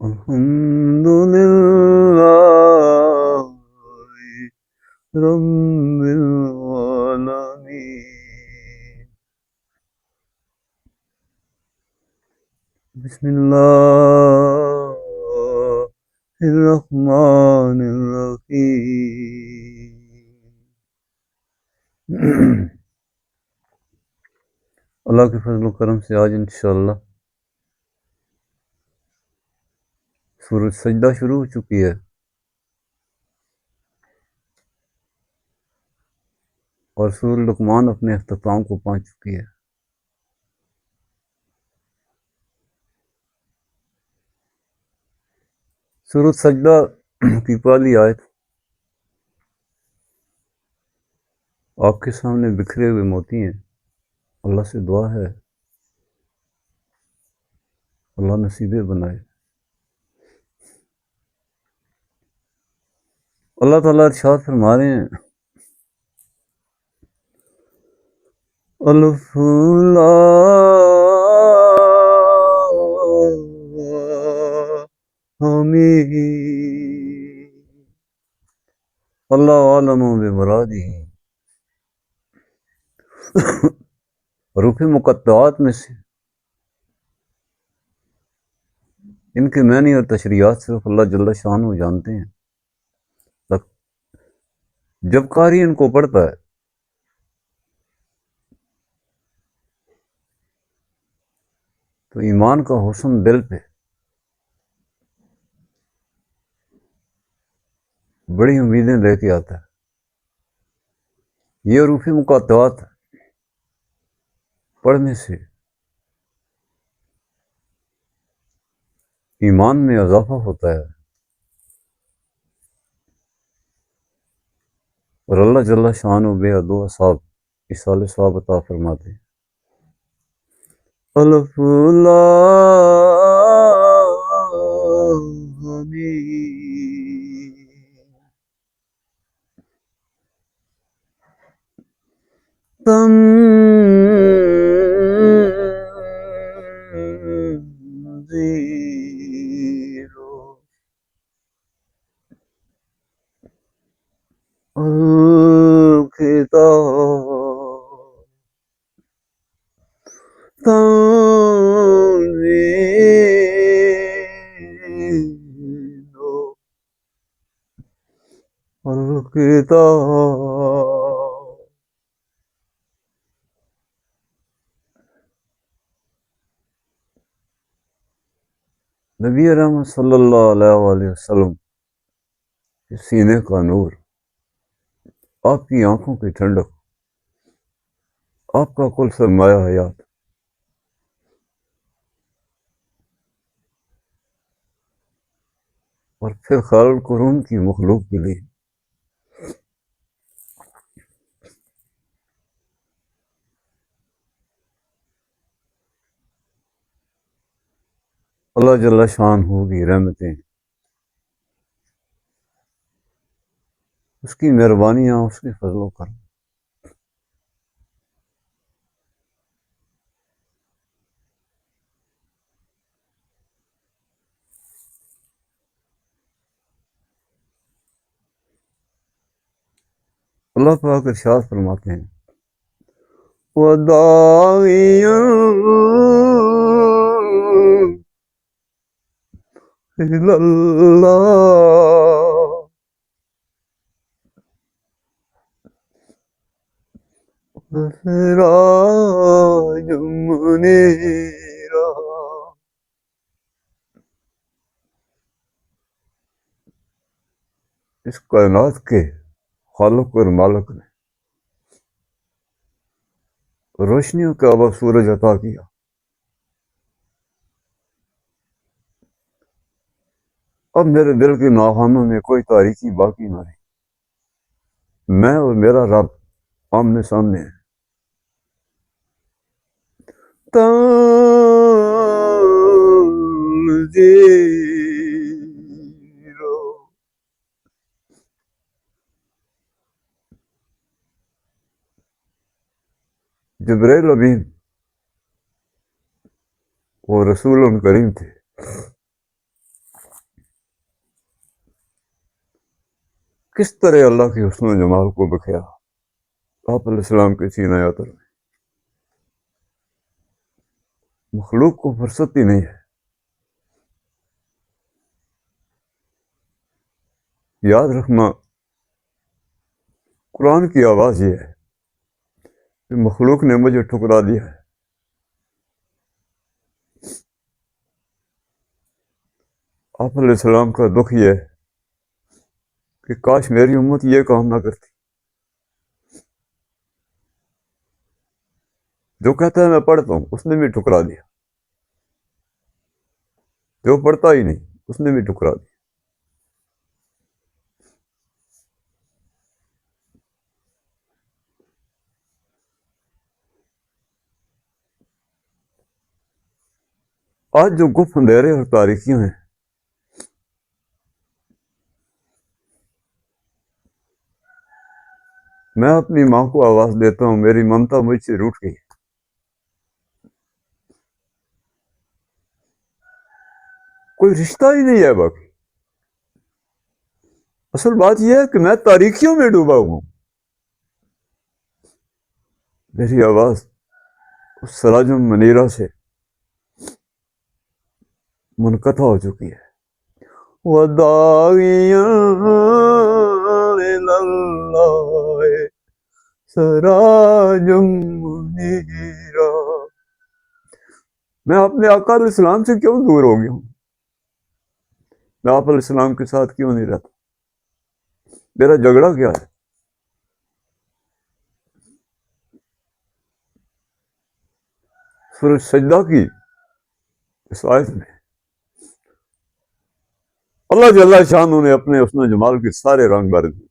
الحمد للہ رب العالمین بسم اللہ الرحمن الرحیم اللہ کے فضل و کرم سے آج انشاءاللہ سورۃ سجدہ شروع ہو چکی ہے اور سورۃ لقمان اپنے اختتام کو پہنچ چکی ہے۔ سورۃ سجدہ کی پہلی آیت آپ کے سامنے بکھرے ہوئے موتی ہیں۔ اللہ سے دعا ہے اللہ نصیبے بنائے۔ اللہ تعالیٰ ارشاد فرما رہے ہیں الف لام میم اللہ عالم بمرادہ۔ حروف مقطعات میں سے ان کے معنی اور تشریحات صرف اللہ جل شانہ جانتے ہیں۔ جب قاری ان کو پڑھتا ہے تو ایمان کا حسن دل پہ بڑی امیدیں لے کے آتا ہے۔ یہ حروف مقطعات پڑھنے سے ایمان میں اضافہ ہوتا ہے اور اللہ جل شانہ بے حد و حساب اصال ثواب عطا فرماتے ہیں۔ الف لام میم تنزیل الکتاب تنزیل الکتاب۔ نبی رحمت صلی اللہ علیہ وآلہ وسلم کے سینے کا نور، آپ کی آنکھوں کی ٹھنڈک، آپ کا کل سرمایہ حیات، اور پھر خیر القرون کی مخلوق کے لیے اللہ جل شانہ کی رحمتیں، اس کی مہربانیاں، اس کے فضل و کرم۔ اللہ پاک ارشاد فرماتے ہیں وَدَاعِيًا إِلَى اللَّهِ وَسِرَاجًا مُنِيرًا۔ اس کائنات کے خالق اور مالک نے روشنیوں کا اب سورج عطا کیا۔ اب میرے دل کے ناخانوں میں کوئی تاریکی باقی نہ رہی، میں اور میرا رب آمنے سامنے ہے۔ تنزیل جبرائیل امین وہ رسول کریم تھے، کس طرح اللہ کے حسن و جمال کو بکھیا آپ علیہ السلام کے سینہ عطر میں. مخلوق کو فرصت ہی نہیں ہے. یاد رکھنا قرآن کی آواز یہ ہے کہ مخلوق نے مجھے ٹھکرا دیا ہے. آپ علیہ السلام کا دکھ یہ ہے کہ کاش میری امت یہ کام نہ کرتی. جو کہتا ہے میں پڑھتا ہوں اس نے بھی ٹھکرا دیا، جو پڑھتا ہی نہیں اس نے بھی ٹھکرا دیا. آج جو گپت اندھیرے اور تاریکیاں ہیں، میں اپنی ماں کو آواز دیتا ہوں، میری ممتا مجھ سے روٹھ گئی. کوئی رشتہ ہی نہیں ہے باقی. اصل بات یہ ہے کہ میں تاریکیوں میں ڈوبا ہوں. میری آواز اس سراجم منیرہ سے منقطع ہو چکی ہے. وَدَاعِيًا إِلَى اللَّهِ سراج منیرہ. میں اپنے آقا علیہ السلام سے کیوں دور ہو گیا ہوں؟ میں آپ علیہ السلام کے ساتھ کیوں نہیں رہتا؟ میرا جھگڑا کیا ہے؟ سورہ سجدہ کی اس آیت میں اللہ جل شانہ نے اپنے حسن و جمال کے سارے رنگ بھر دیے.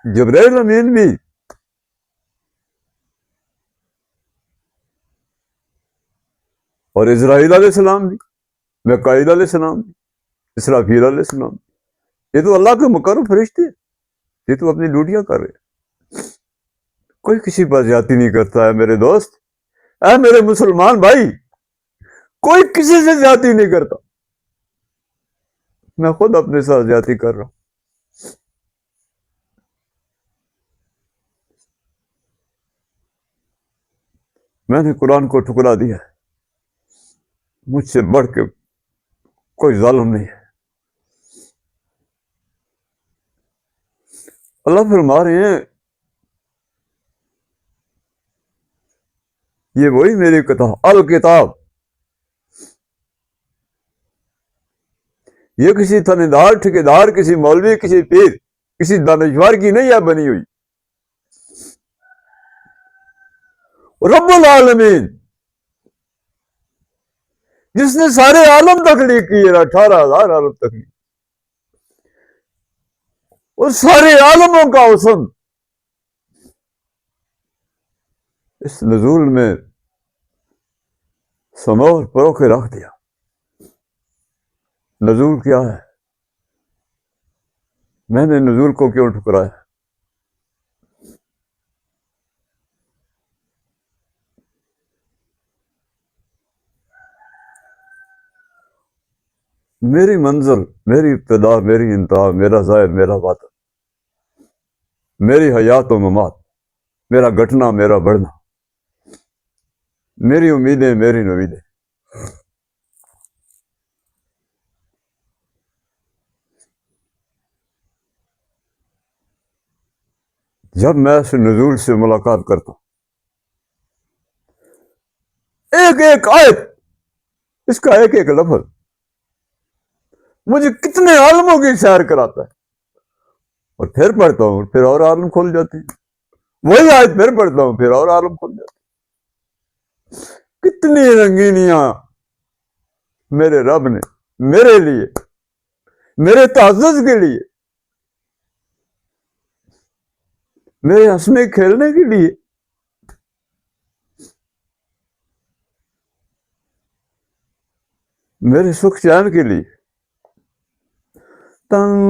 جبرائیل امین بھی اور اسرائیل علیہ السلام بھی، میکائیل علیہ السلام بھی، اسرافیل علیہ السلام بھی، یہ تو اللہ کے مقرب فرشتے ہیں. یہ تو اپنی ڈیوٹیاں کر رہے ہیں. کوئی کسی پر زیادتی نہیں کرتا ہے میرے دوست، اے میرے مسلمان بھائی، کوئی کسی سے زیادتی نہیں کرتا. میں خود اپنے ساتھ زیادتی کر رہا ہوں. میں نے قرآن کو ٹھکرا دیا ہے. مجھ سے بڑھ کے کوئی ظالم نہیں ہے. اللہ فرما رہے ہیں یہ وہی میری کتاب الکتاب، یہ کسی تھانے ٹھیکیدار، کسی مولوی، کسی پیر، کسی دانشور کی نہیں ہے بنی ہوئی. رب العالمین جس نے سارے عالم تخلیق کیے، 18,000 عالم تخلیق، اور سارے عالموں کا حسن اس نزول میں سمور پرو کے رکھ دیا. نزول کیا ہے؟ میں نے نزول کو کیوں ٹھکرایا؟ میری منزل، میری ابتدا، میری انتہا، میرا ظاہر، میرا باطن، میری حیات و ممات، میرا گھٹنا، میرا بڑھنا، میری امیدیں، میری نویدیں. جب میں اس نزول سے ملاقات کرتا ہوں، ایک ایک آیت، اس کا ایک ایک لفظ مجھے کتنے عالموں کی سیر کراتا ہے. اور پھر پڑھتا ہوں، پھر اور عالم کھول جاتے ہیں. وہی آیت پھر پڑھتا ہوں، پھر اور عالم کھول جاتے ہیں. کتنی رنگینیاں میرے رب نے میرے لیے، میرے تعزز کے لیے، میرے ہنسنے کھیلنے کے لیے، میرے سکھ چین کے لیے تنزیل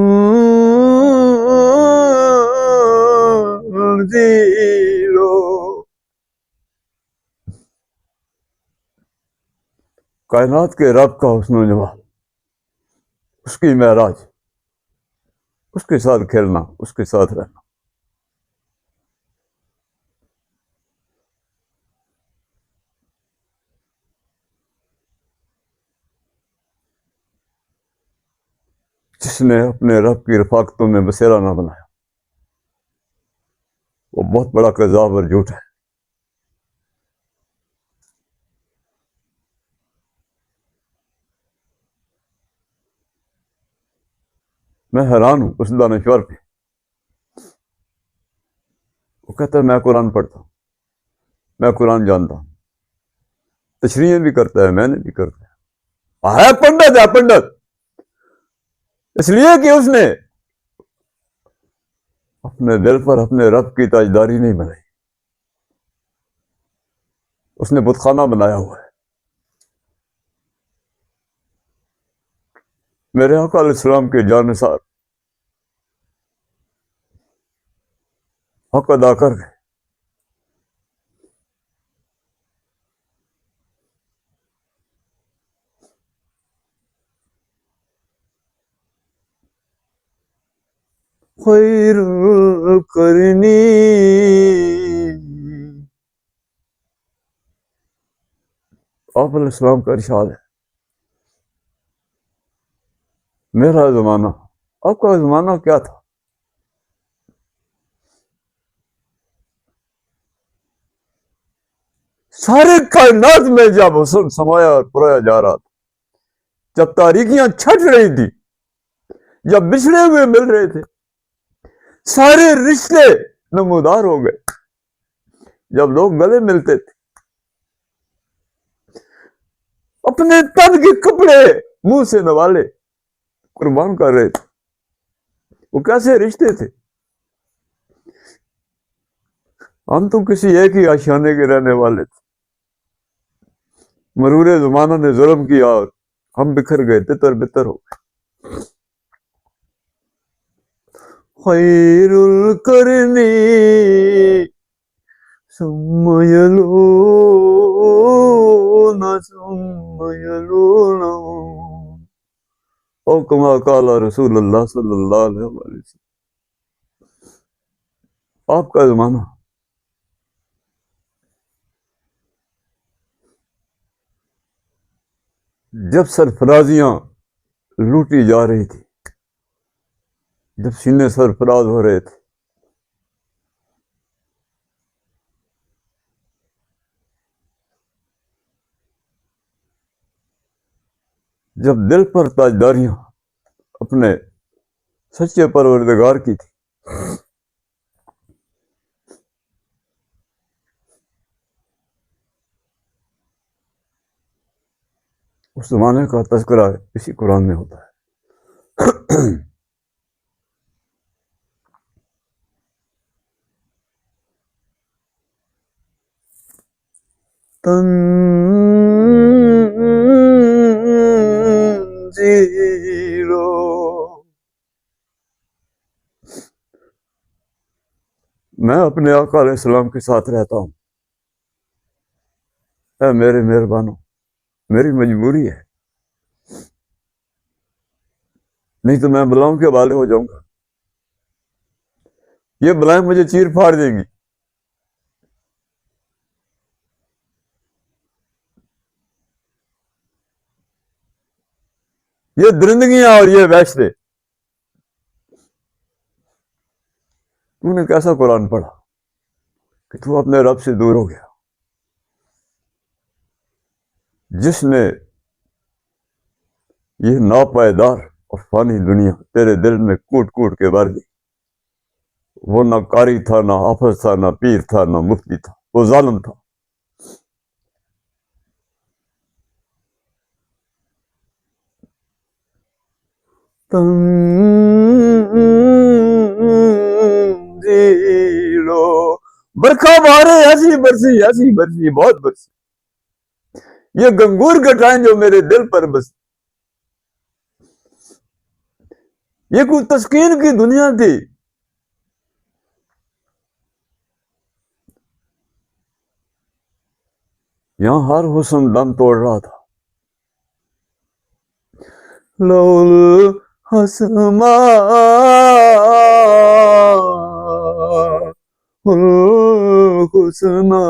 کائنات کے رب کا حسن و جمال، اس کی معراج، اس کے ساتھ کھیلنا، اس کے ساتھ رہنا. جس نے اپنے رب کی رفاقتوں میں بسیرا نہ بنایا، وہ بہت بڑا کذاب اور جھوٹ ہے. میں حیران ہوں اس دانشور پہ. وہ کہتا ہے میں قرآن پڑھتا ہوں، میں قرآن جانتا ہوں، تشریح بھی کرتا ہے، میں نے بھی کرتا ہے پنڈت ہے پنڈت، اس لیے کہ اس نے اپنے دل پر اپنے رب کی تاجداری نہیں بنائی، اس نے بت خانہ بنایا ہوا ہے. میرے آقا علیہ السلام کے جانثار حق ادا کر گئے. خیر کرنی آپ علیہ السلام کا ارشاد ہے، میرا زمانہ. آپ کا زمانہ کیا تھا؟ سارے کائنات میں جب حسن سمایا اور پرایا جا رہا تھا، جب تاریکیاں چھٹ رہی تھی، جب بچھڑے ہوئے مل رہے تھے، سارے رشتے نمودار ہو گئے. جب لوگ گلے ملتے تھے، اپنے تن کے کپڑے منہ سے نوالے قربان کر رہے تھے. وہ کیسے رشتے تھے؟ ہم تو کسی ایک ہی آشیانے کے رہنے والے تھے. مرور زمانہ نے ظلم کیا اور ہم بکھر گئے، تتر بتر ہو گئے. خیر القرنی ثم یلون ثم یلون او کما قال رسول اللہ صلی اللہ علیہ وسلم. آپ کا زمانہ جب سرفرازیاں لوٹی جا رہی تھی، جب سینے سرفراز ہو رہے تھے، جب دل پر تاجداریاں اپنے سچے پروردگار کی تھی، اس زمانے کا تذکرہ اسی قرآن میں ہوتا ہے. تنزیلو. میں اپنے آقا علیہ السلام کے ساتھ رہتا ہوں. اے میرے مہربانوں، میری مجبوری ہے، نہیں تو میں بلاؤں کے حوالے ہو جاؤں گا. یہ بلائیں مجھے چیر پھاڑ دیں گی. یہ درندگیاں اور یہ وحشتیں. تو نے کیسا قرآن پڑھا کہ تو اپنے رب سے دور ہو گیا؟ جس نے یہ ناپائیدار اور فانی دنیا تیرے دل میں کوٹ کوٹ کے بھر دی، وہ نہ قاری تھا، نہ حافظ تھا، نہ پیر تھا، نہ مفتی تھا، وہ ظالم تھا. تنزیلو. برکھا مارے ایسی برسی، ایسی برسی، بہت برسی. یہ گنگور گٹائیں جو میرے دل پر بس، یہ کوئی تسکین کی دنیا تھی. یہاں ہر حسن دم توڑ رہا تھا. لول حسما الحسنى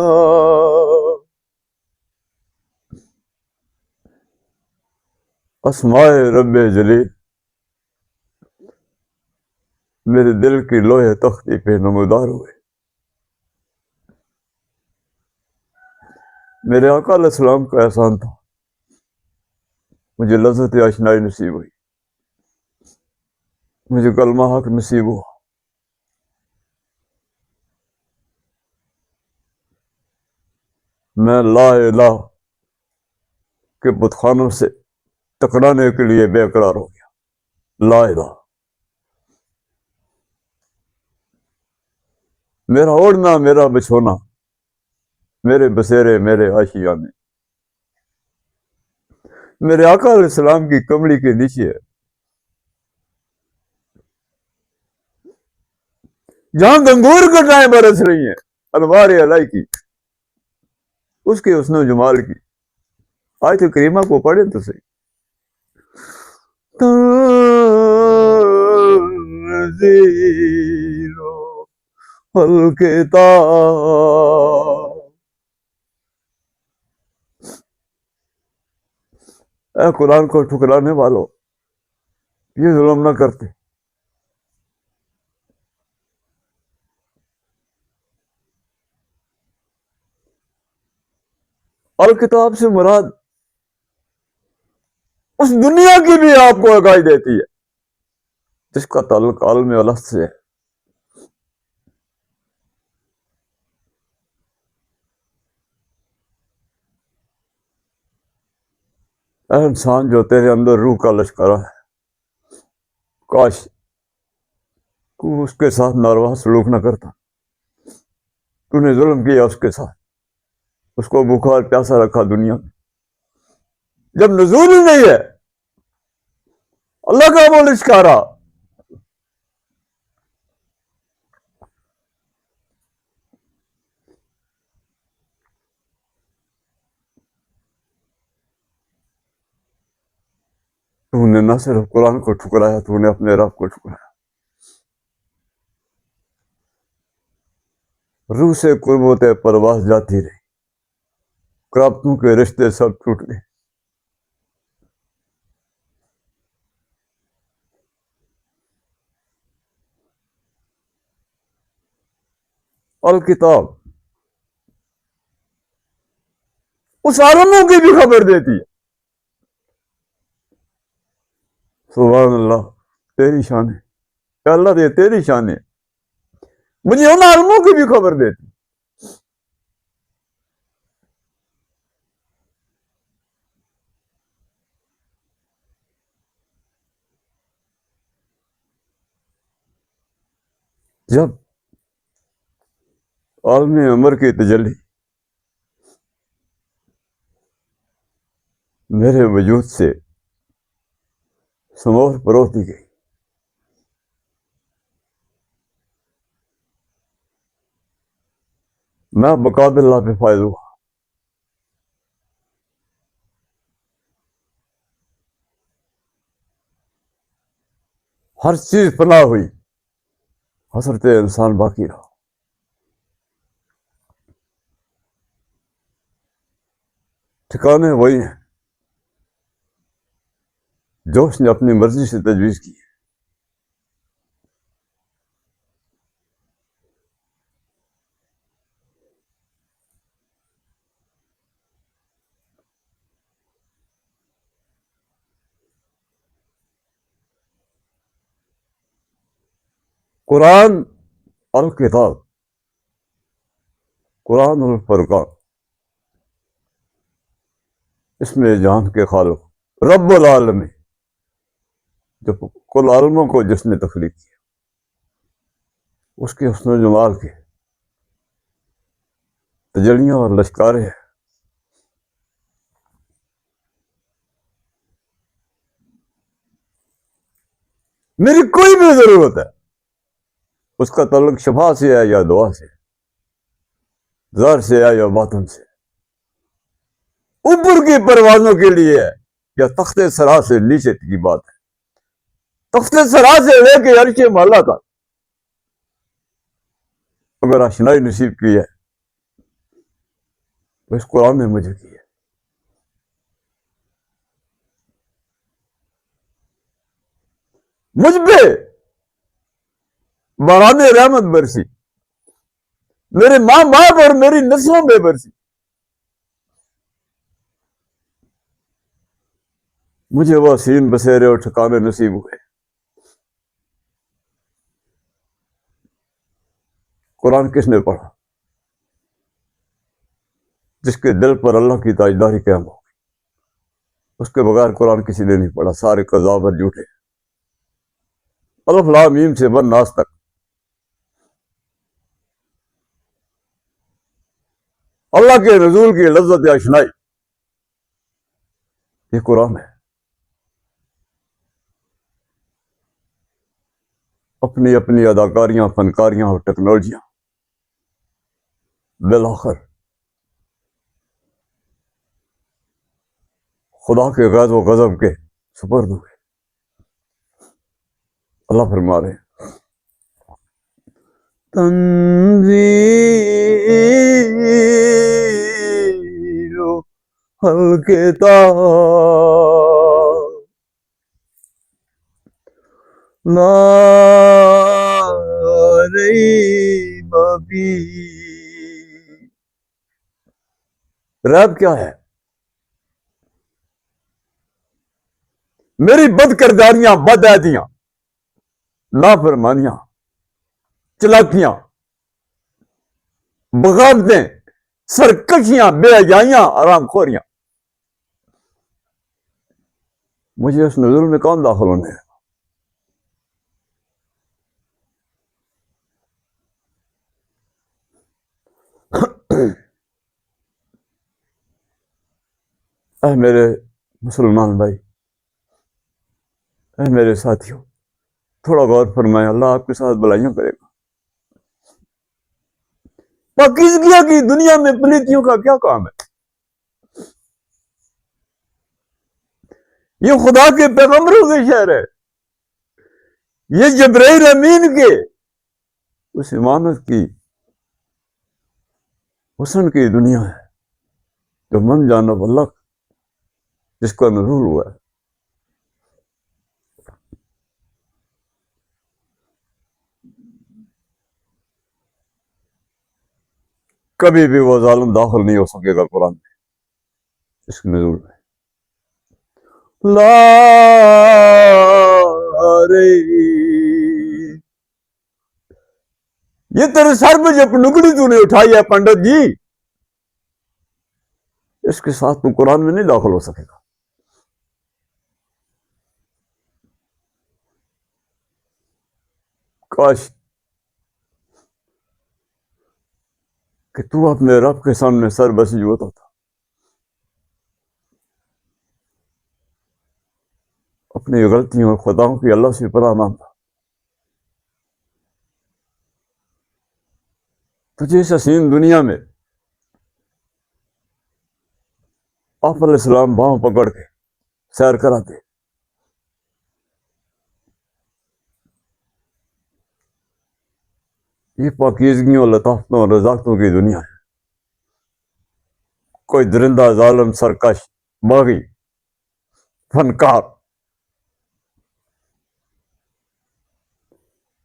اسماء رب جلیل میرے دل کی لوہے تختی پہ نمودار ہوئے. میرے آقا علیہ السلام کا احسان تھا, مجھے لذت آشنائی نصیب ہوئی, مجھے کلمہ حق نصیب ہوا. میں لا الہ کے بت خانوں سے ٹکرانے کے لیے بے قرار ہو گیا. لا الہ, میرا اوڑھنا میرا بچھونا, میرے بسیرے میرے آشیانے, میرے آقا علیہ السلام کی کملی کے نیچے ہے. جہاں گنگور گٹائیں برس رہی ہیں انوار الہی کی, اس کے حسن و جمال کی. آیت کریمہ کو پڑھیں تو صحیح. تنزیل الکتاب, اے قرآن کو ٹھکرانے والوں, یہ ظلم نہ کرتے. الکتاب سے مراد اس دنیا کی بھی آپ کو آگاہی دیتی ہے جس کا تعلق عالم الست سے ہے. اے انسان, جو تیرے اندر روح کا لشکرہ ہے, کاش تو اس کے ساتھ ناروا سلوک نہ کرتا. تو نے ظلم کیا اس کے ساتھ, اس کو بھوکا اور پیاسا رکھا دنیا میں. جب نزول ہی نہیں ہے اللہ کا وہ لشکارہ, تو نے نہ صرف قرآن کو ٹھکرایا, تو نے اپنے رب کو ٹھکرایا. روح سے قربت پرواز جاتی رہی, رابطوں کے رشتے سب ٹوٹ گئے. الکتاب اس عالموں کی بھی خبر دیتی ہے. سبحان اللہ, تیری شان ہے اللہ, دے تیری شان ہے. مجھے ان عالموں کی بھی خبر دیتی. جب عالم عمر کی تجلی میرے وجود سے سمور پروتی گئی, میں بقاب اللہ پہ فائز ہوا. ہر چیز پناہ ہوئی, حضرت انسان باقی رہا. ٹھکانے وہی ہیں جو اس نے اپنی مرضی سے تجویز کی. قرآن الکتاب, قرآن الفرقان, اس میں جہان کے خالق رب العالمین, جو کل عالموں کو جس نے تخلیق کیا, اس کے حسن و جمال کے تجلیاں اور لشکارے ہیں. میری کوئی بھی ضرورت ہے, اس کا تعلق شفا سے ہے یا دعا سے, ظاہر سے ہے یا باطن سے, اوپر کی پروازوں کے لیے ہے یا تخت سرا سے نیچے کی بات ہے. تخت سرا سے لے کے عرش معلا تک اگر آشنائی نصیب کی ہے تو اس قرآن نے مجھے کی ہے. مجھ پہ باران رحمت برسی، میرے ماں باپ اور میری نسلوں میں برسی. مجھے وہ حسین بسیرے اور ٹھکانے نصیب ہوئے. قرآن کس نے پڑھا؟ جس کے دل پر اللہ کی تاجداری قائم ہو. اس کے بغیر قرآن کسی نے نہیں پڑھا. سارے قذاب اور جھوٹے. الف لام میم سے ون ناس تک اللہ کے رسول کی لذت اشنائی یہ قرآن ہے. اپنی اپنی اداکاریاں، فنکاریاں اور ٹیکنالوجیاں بالآخر خدا کے غیظ و غضب کے سپرد ہوئے. اللہ فرما رہے ہیں تنزیل الکتاب لا ریب فیہ. ریب کیا ہے؟ میری بد کرداریاں، بد عہدیاں، نافرمانیاں، چلاکیاں، بغاوتیں، سرکشیاں، بے حیائیاں، آرام خوریاں، مجھے اس نزول میں کون داخل ہونے ہے؟ اے میرے مسلمان بھائی، اے میرے ساتھیوں، تھوڑا غور فرمائیں. اللہ آپ کے ساتھ بلائیاں کرے گا. پاکیزگیہ کی دنیا میں پلیتیوں کا کیا کام ہے؟ یہ خدا کے پیغمبروں کے شہر ہے. یہ جبرائیل امین کے اس امانت کی حسن کی دنیا ہے جو من جانب اللہ جس کا نزول ہوا ہے. کبھی بھی وہ ظالم داخل نہیں ہو سکے گا قرآن میں اس کے نزول میں. لا ریب. یہ تیرے سر میں جو نگڑی تو نے اٹھائی ہے پنڈت جی، اس کے ساتھ تو قرآن میں نہیں داخل ہو سکے گا. کاش کہ تو اپنے رب کے سامنے سر بسی ہوتا تھا، اپنی غلطیوں اور خطاؤں کی اللہ سے پناہ مانگتا. تجھے اس حسین دنیا میں آپ علیہ السلام باہوں پکڑ کے سیر کراتے. یہ پاکیزگیوں، لطافتوں اور رضاقتوں کی دنیا ہے. کوئی درندہ، ظالم، سرکش، باغی، فنکار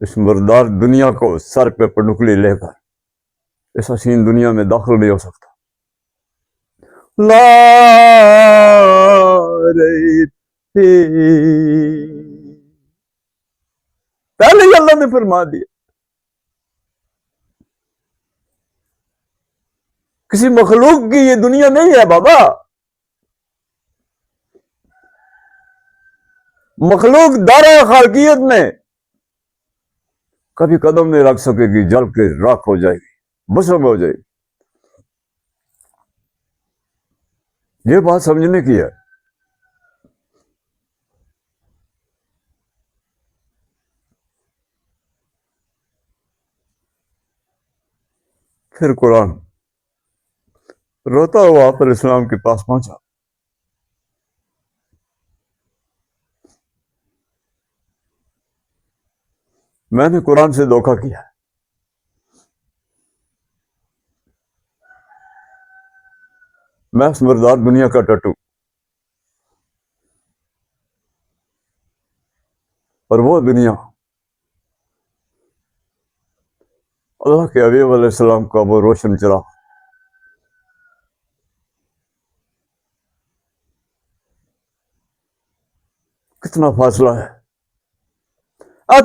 اس مردار دنیا کو سر پہ پنڈکلی لے کر اس حسین دنیا میں داخل نہیں ہو سکتا. لا ریب فیہ. پہلے ہی اللہ نے فرما دیا. کسی مخلوق کی یہ دنیا نہیں ہے بابا. مخلوق دارا خالقیت میں کبھی قدم نہیں رکھ سکے گی، جل کے راکھ ہو جائے گی، بسم ہو جائے گی. یہ بات سمجھنے کی ہے. پھر قرآن روتا ہوا آپ علیہ السلام کے پاس پہنچا. میں نے قرآن سے دھوکہ کیا، میں اس مردار دنیا کا ٹٹو، اور وہ دنیا اللہ کے حبیب علیہ السلام کا وہ روشن چراغ۔ کتنا فاصلہ ہے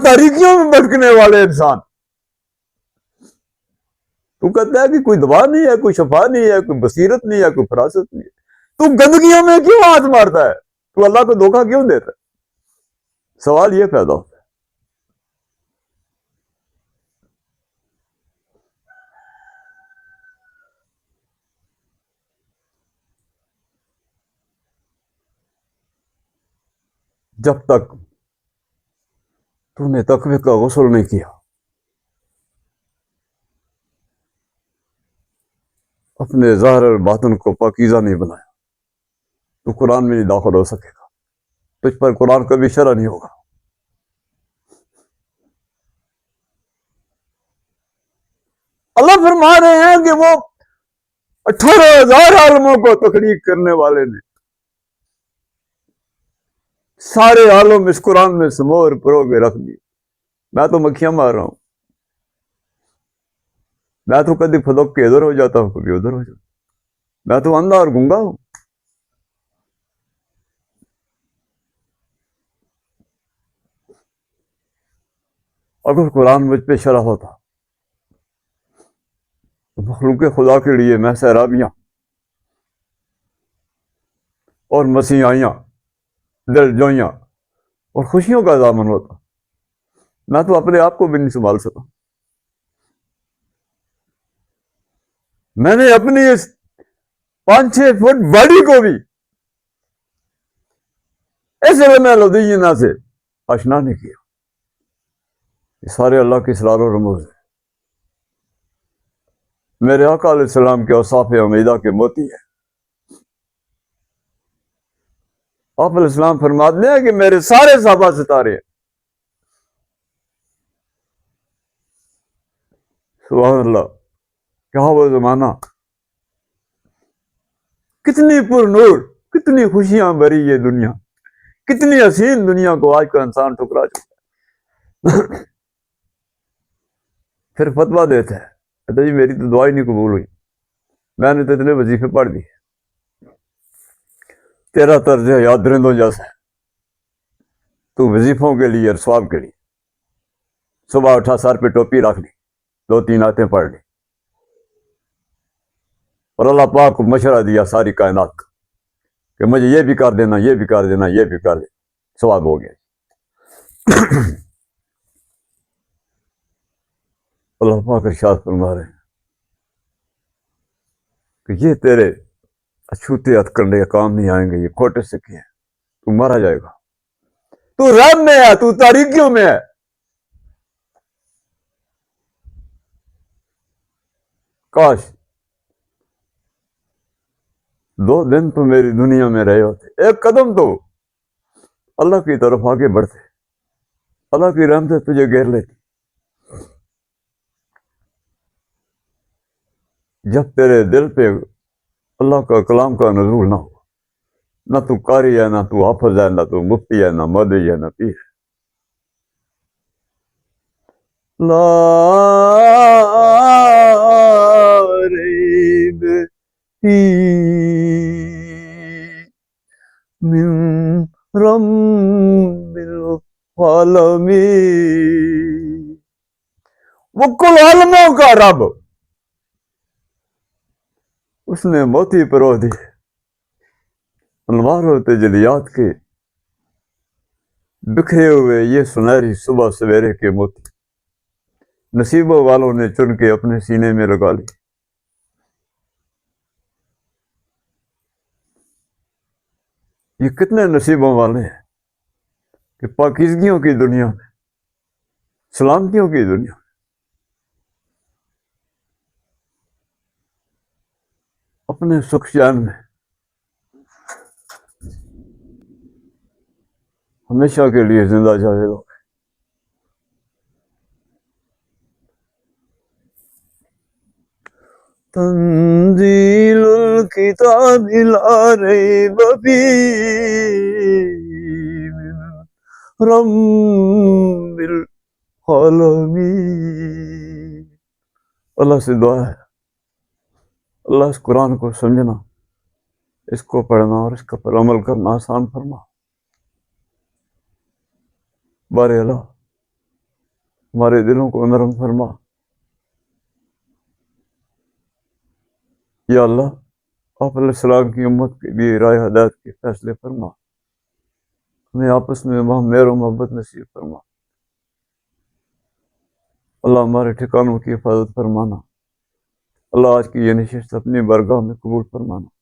تاریکیوں میں بھٹکنے والے انسان۔ تو کہتا ہے کہ کوئی دوا نہیں ہے، کوئی شفا نہیں ہے، کوئی بصیرت نہیں ہے، کوئی فراست نہیں ہے، تو گندگیوں میں کیوں ہاتھ مارتا ہے؟ تو اللہ کو دھوکہ کیوں دیتا ہے؟ سوال یہ پیدا ہوتا ہے۔ جب تک تو نے تقوی کا غسل نہیں کیا، اپنے ظاہر اور باطن کو پاکیزہ نہیں بنایا، تو قرآن میں نہیں داخل ہو سکے گا، تجھ پر قرآن کبھی شرع نہیں ہوگا۔ اللہ فرما رہے ہیں کہ وہ 18,000 عالموں کو تخلیق کرنے والے نے سارے عالم اس قرآن میں سمور پرو کے رکھ دی۔ میں تو مکھیاں مار رہا ہوں، میں تو کبھی پھدک کے ادھر ہو جاتا ہوں، کبھی ادھر ہو جاتا ہوں، میں تو اندھا اور گنگا ہوں۔ اگر قرآن مجھ پہ شرع ہوتا تو مخلوق خدا کے لیے میں سیرابیاں اور مسیحائیاں، دل جوئیاں اور خوشیوں کا دامن ہوتا۔ میں تو اپنے آپ کو بھی نہیں سنبھال سکا۔ میں نے اپنی اس 5-6 فٹ باڈی کو بھی اس علم لدینہ سے آشنا نہیں کیا۔ یہ سارے اللہ کے اسرار و رموز ہیں، میرے آقا علیہ السلام کے اوصاف حمیدہ کے موتی ہیں۔ آپ علیہ السلام فرماتے ہیں کہ میرے سارے صحابہ ستارے ہیں۔ سبحان اللہ، کیا وہ زمانہ، کتنی پر نور، کتنی خوشیاں بھری یہ دنیا، کتنی حسین دنیا کو آج کا انسان ٹھکرا چکا ہے۔ پھر فتویٰ دیتا ہے، کہتا جی میری تو دعا ہی نہیں قبول ہوئی، میں نے تو اتنے وظیفے پڑھ دی، تیرا طرز حیات درندوں جیسا ہے، تو وظیفوں کے لیے اور ثواب کے لیے صبح اٹھا سر پہ ٹوپی رکھ لی، 2-3 آیتیں پڑھ لی، اور اللہ پاک کو مشورہ دیا ساری کائنات کا کہ مجھے یہ بھی کر دینا، یہ بھی کر دینا، یہ بھی کر دینا، ثواب ہو گیا۔ اللہ پاک ارشاد فرما رہے ہیں کہ یہ تیرے اچھوتے ہتھ کنڈے کام نہیں آئیں گے، یہ کھوٹے سکے ہیں، تو مارا جائے گا، تو رب میں ہے، تو تاریکیوں میں ہے۔ کاش 2 دن تو میری دنیا میں رہے ہوتے، ایک قدم تو اللہ کی طرف آگے بڑھتے، اللہ کی رحمت تجھے گھیر لیتی۔ جب تیرے دل پہ اللہ کا کلام کا نزول نہ ہو، نہ تو قاری ہے، نہ تو حافظ ہے، نہ تو مفتی ہے، نہ مدعی ہے، نہ پیر ہے۔ لا ریب فی من رب العالمین، وہ کل عالموں کا رب، اس نے موتی پرو دی انوار و تجلیات کے بکھرے ہوئے یہ سنہری صبح سویرے کے موتی، نصیبوں والوں نے چن کے اپنے سینے میں لگا لی۔ یہ کتنے نصیبوں والے ہیں کہ پاکیزگیوں کی دنیا میں، سلامتیوں کی دنیا میں اپنے سکھ چین میں ہمیشہ کے لیے زندہ جاوید ہو گئے۔ تنزیل الکتاب لا ریب فیہ من رب العالمین۔ اللہ سے دعا ہے اللہ اس قرآن کو سمجھنا، اس کو پڑھنا اور اس کا پر عمل کرنا آسان فرما۔ بار اللہ ہمارے دلوں کو نرم فرما۔ یا اللہ آپ علیہ السلام کی امت کے لیے راہ ہدایت کے فیصلے فرما، ہمیں آپس میں وہاں مہر و محبت نصیب فرما۔ اللہ ہمارے ٹھکانوں کی حفاظت فرمانا۔ اللہ آج کی یہ نشست اپنی بارگاہ میں قبول فرمانا۔